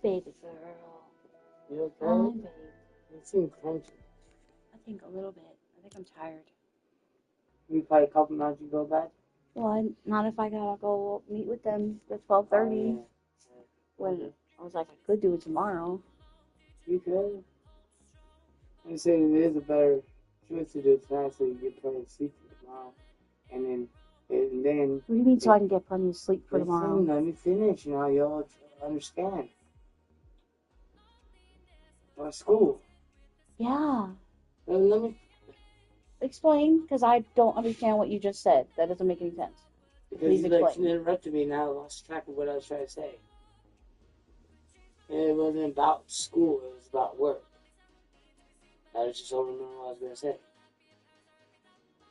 baby girl. You okay? Hi, babe. You seem crunchy. I think a little bit. I think I'm tired. You probably a couple nights you go back? Well, not if I gotta go meet with them at 12:30. Oh, yeah. When I was like, I could do it tomorrow. You could. I say it is a better choice to do it tonight so you get plenty of sleep for tomorrow. And then. What do you mean so I can get plenty of sleep for tomorrow? Let me finish. You know, you'll understand. Or school. Yeah. Let me. Explain, because I don't understand what you just said. That doesn't make any sense. Because you interrupted me and I lost track of what I was trying to say. And it wasn't about school, it was about work. I just don't remember what I was going to say.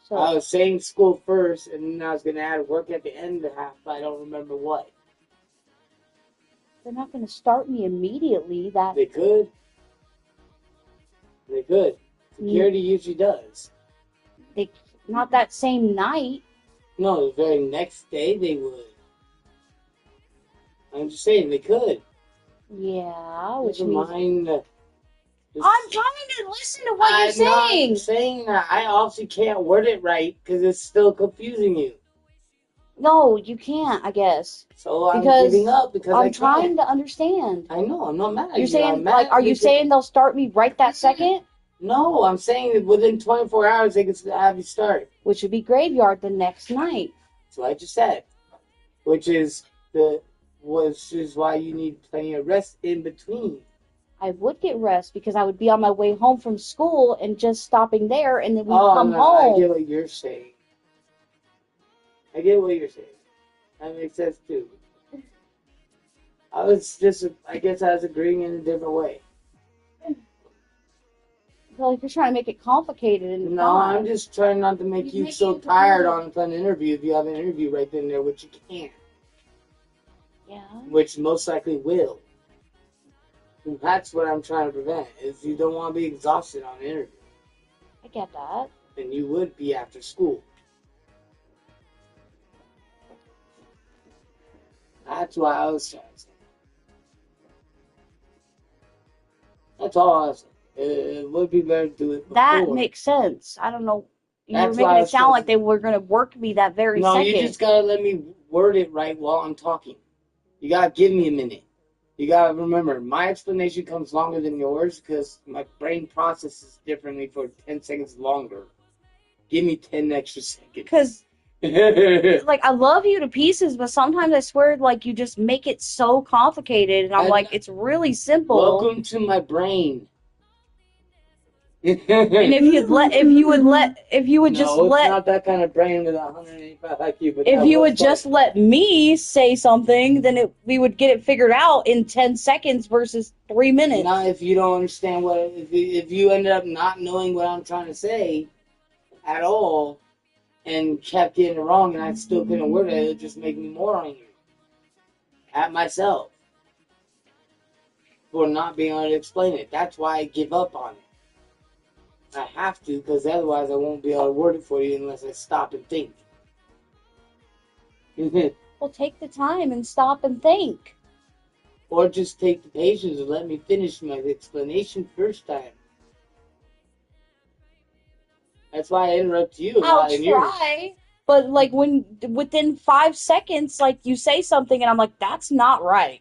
So, I was saying school first, and then I was going to add work at the end of the half, but I don't remember what. they're not going to start me immediately. They could. They could. Security usually does. Not that same night. No, the very next day they would. I'm just saying, they could. Yeah, which Never means... mind. I'm trying to listen to what you're saying. I'm saying that. I obviously can't word it right because it's still confusing you. No, you can't, I guess. So I'm giving up because I'm trying to understand. I know, I'm not mad at you. You're saying, like, are you saying they'll start me right that second? No, I'm saying that within 24 hours they can have you start. Which would be graveyard the next night. That's what I just said. Which is why you need plenty of rest in between. I would get rest because I would be on my way home from school and just stopping there, and then we'd come home. I get what you're saying. I get what you're saying. That makes sense too. I guess I was agreeing in a different way. I feel like you're trying to make it complicated. And no, I'm just trying not to make you so tired on an interview if you have an interview right then and there, which you can't. Yeah. Which most likely will. And that's what I'm trying to prevent, is you don't want to be exhausted on an interview. I get that. And you would be after school. That's why I was trying to say. That's all I was saying. It would be better to do it before. That makes sense. I don't know. You were making it sound like they were going to work me that very second. No, you just got to let me word it right while I'm talking. You got to give me a minute. You got to remember, my explanation comes longer than yours because my brain processes differently for 10 seconds longer. Give me 10 extra seconds. Because, like, I love you to pieces, but sometimes I swear, like, you just make it so complicated, and I'm like, it's really simple. Welcome to my brain. And if you would just let. It's not that kind of brain with 185 IQ. But if you would just let me say something, then we would get it figured out in 10 seconds versus 3 minutes. Not if you don't understand if you ended up not knowing what I'm trying to say at all and kept getting it wrong and I still couldn't word it, it would just make me more angry at myself for not being able to explain it. That's why I give up on it. I have to, because otherwise I won't be able to word it for you unless I stop and think. Well, take the time and stop and think. Or just take the patience and let me finish my explanation first time. That's why I interrupt you. I'll try, but like within 5 seconds, like you say something and I'm like, that's not right.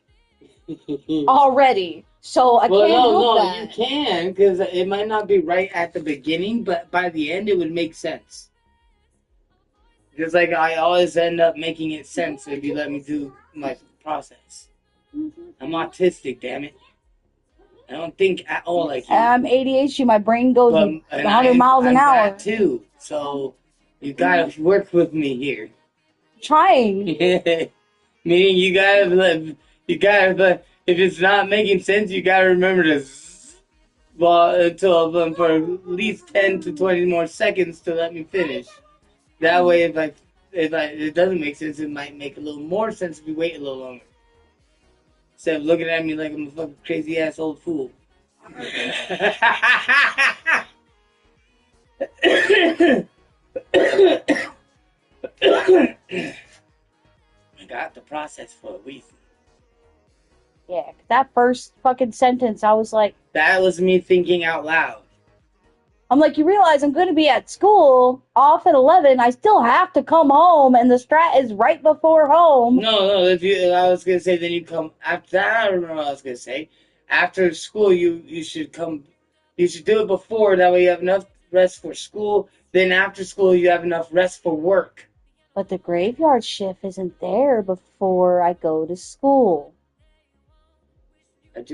Already. So I can't help that. You can, because it might not be right at the beginning, but by the end it would make sense. Because like I always end up making it sense if you let me do my process. I'm autistic, damn it. I don't think at all like you. I'm ADHD. My brain goes 100 miles an hour. That too. So you gotta work with me here. Trying. Meaning you gotta if it's not making sense, you gotta remember to until for at least 10 to 20 more seconds to let me finish. That way, if it doesn't make sense, it might make a little more sense if you wait a little longer. Instead of looking at me like I'm a fucking crazy ass old fool. I got the process for a reason. Yeah, 'cause that first fucking sentence, I was like, That was me thinking out loud. I'm like, you realize I'm going to be at school off at 11. I still have to come home, and the strat is right before home. No. I was gonna say, then you come after that. I don't remember what I was gonna say. After school, you should come. You should do it before. That way, you have enough rest for school. Then after school, you have enough rest for work. But the graveyard shift isn't there before I go to school.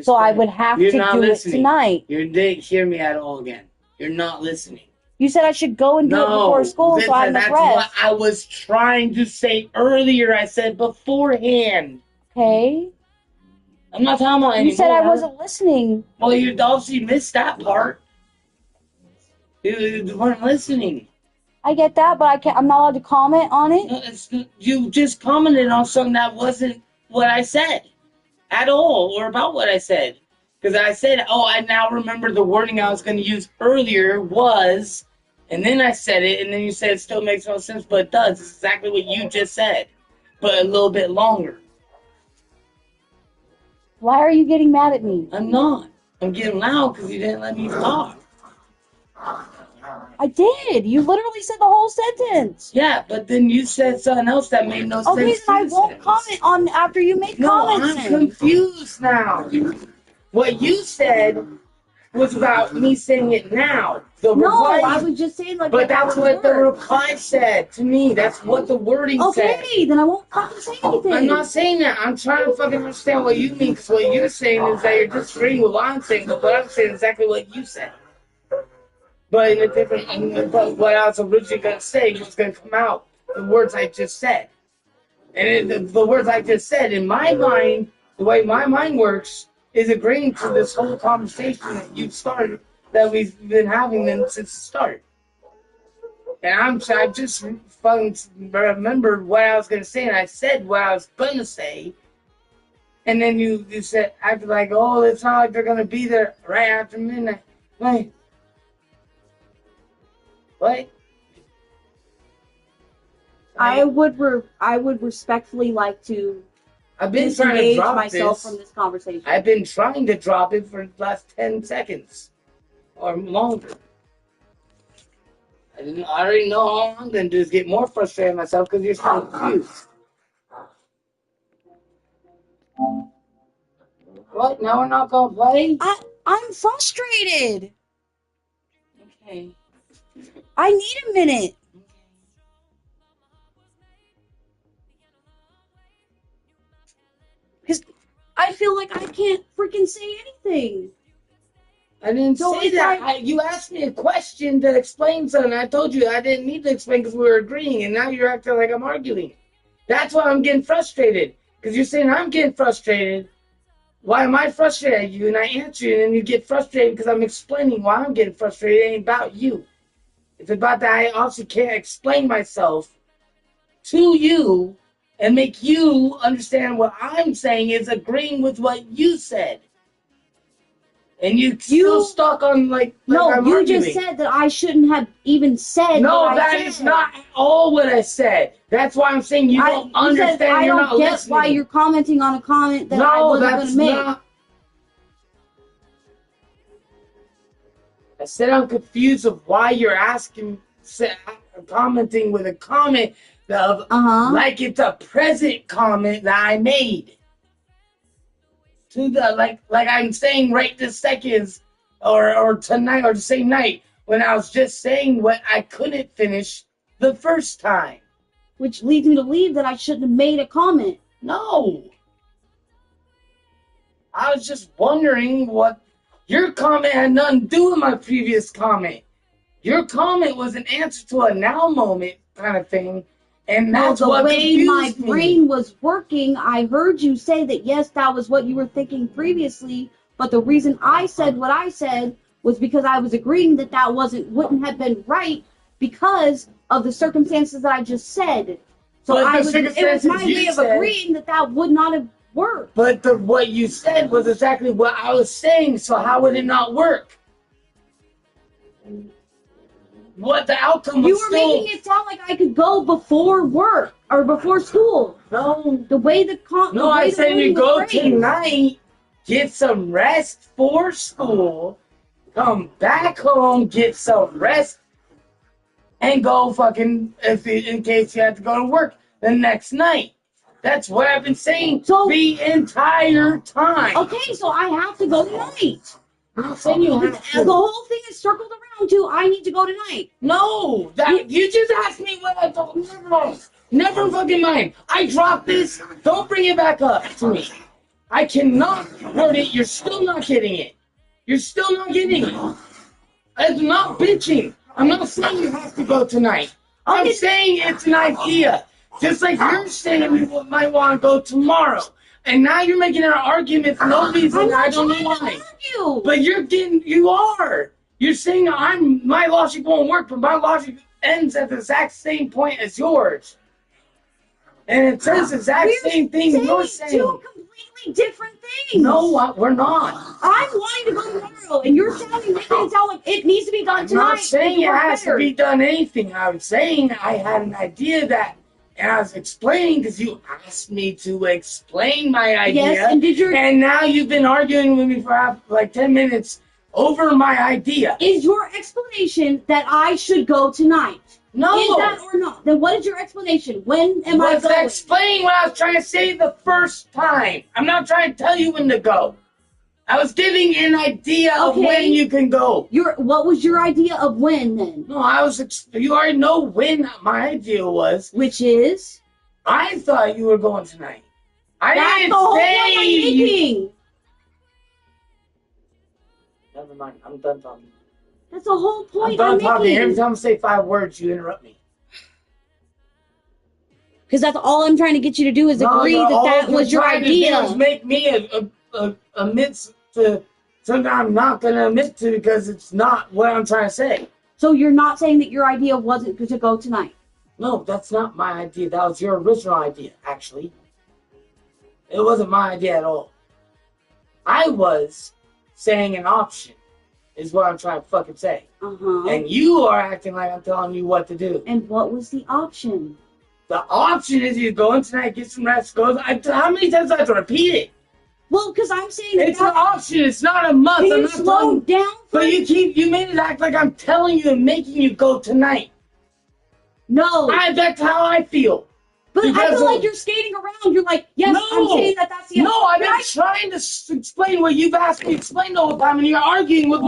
So I would have to do it tonight. You didn't hear me at all again. You're not listening. You said I should go and do it before school, so I have enough rest. That's what I was trying to say earlier. I said beforehand. Okay. I'm not talking about anymore. You said I wasn't listening. Well, you obviously missed that part. You weren't listening. I get that, but I'm not allowed to comment on it. No, you just commented on something that wasn't what I said at all, or about what I said. Because I said, oh, I now remember the wording I was going to use earlier was, and then I said it, and then you said it still makes no sense, but it does. It's exactly what you just said, but a little bit longer. Why are you getting mad at me? I'm not. I'm getting loud because you didn't let me talk. I did. You literally said the whole sentence. Yeah, but then you said something else that made no sense. Okay, then I won't comment on after you make comments. No, I'm confused now. What you said was about me saying it now. I was just saying like. But that's what the reply said to me. That's what the wording said. Okay, then I won't fucking say anything. I'm not saying that. I'm trying to fucking understand what you mean. Because what you're saying is that you're disagreeing with what I'm saying. But what I'm saying is exactly what you said. But in a different, but what I was originally going to say was going to come out the words I just said. And the words I just said, in my mind, the way my mind works, is agreeing to this whole conversation that you started, that we've been having since the start. And I just fucking remembered what I was going to say, and I said what I was going to say. And then you said, acted like, oh, it's not like they're going to be there right after midnight. Like, what? I would respectfully like to I've been trying to drop myself from this conversation. I've been trying to drop it for the last 10 seconds or longer. I already know all I'm going to do is get more frustrated myself because you're so confused. What? Now we're not going to play? I'm frustrated. Okay. I need a minute. Because I feel like I can't freaking say anything. I didn't say that. You asked me a question to explain something. I told you I didn't need to explain because we were agreeing, and now you're acting like I'm arguing. That's why I'm getting frustrated. Because you're saying I'm getting frustrated. Why am I frustrated at you? And I answer you, and then you get frustrated because I'm explaining why I'm getting frustrated. It ain't about you. It's about that I also can't explain myself to you and make you understand what I'm saying is agreeing with what you said. And you still stuck on like no, I'm you arguing. Just said that I shouldn't have even said. No, that is not at all what I said. That's why I'm saying you don't understand. I you're don't not get listening. why you're commenting on a comment that I wasn't going to make. Not... I said I'm confused of why you're commenting with a comment of like it's a present comment that I made. To the like I'm saying right this second or tonight or the same night when I was just saying what I couldn't finish the first time. Which leads me to believe that I shouldn't have made a comment. No. I was just wondering what your comment had nothing to do with my previous comment. Your comment was an answer to a now moment kind of thing. And that's what confused me. The way my brain was working, I heard you say that, yes, that was what you were thinking previously, but the reason I said what I said was because I was agreeing that that wouldn't have been right because of the circumstances that I just said. So it was my way of agreeing that that would not have worked. But what you said was exactly what I was saying, so how would it not work? what the outcome was. You were making it sound like I could go before work or before school. No. The way the No, I said you go tonight, get some rest for school, come back home, get some rest, and go fucking, in case you have to go to work the next night. That's what I've been saying the entire time. Okay, so I have to go tonight. I'm not saying you have to. The whole thing is circled around to I need to go tonight. No, you just asked me what I thought. Never fucking mind. I dropped this. Don't bring it back up to me. I cannot word it. You're still not getting it. You're still not getting it. I'm not bitching. I'm not saying you have to go tonight. I'm saying it's an idea. Just like you're saying you might want to go tomorrow. And now you're making an argument for no reason. I don't know why. But you are. You're saying my logic won't work, but my logic ends at the exact same point as yours. And it says the exact same thing you're saying. Two completely different things. No, we're not. I'm wanting to go tomorrow, and you're making it sound like it needs to be done tonight. I'm not saying it has to be done anything. I'm saying I had an idea that, and I was explaining because you asked me to explain my idea. Yes, and now you've been arguing with me for like 10 minutes over my idea. Is your explanation that I should go tonight? No. Is that or not? Then what is your explanation? When am I going? Explain what I was trying to say the first time. I'm not trying to tell you when to go. I was giving an idea of when you can go. What was your idea of when then? No, you already know when my idea was. Which is? I thought you were going tonight. That's the whole point I'm making. Never mind. I'm done talking. That's the whole point I'm done talking. Every time I say 5 words, you interrupt me. Because that's all I'm trying to get you to do is agree that was your idea. To make me admit to something I'm not going to admit to because it's not what I'm trying to say. So you're not saying that your idea wasn't to go tonight? No, that's not my idea. That was your original idea, actually. It wasn't my idea at all. I was saying an option. Is what I'm trying to fucking say. And you are acting like I'm telling you what to do. And what was the option? The option is you go in tonight, get some rest, how many times do I have to repeat it? Well, because I'm saying it's an option. It's not a must. Can you slow down? But you made it act like I'm telling you and making you go tonight. No. That's how I feel. But I feel like you're skating around. You're like, yes, I'm saying that's the No, I've been trying to explain what you've asked me to explain the whole time, and you're arguing with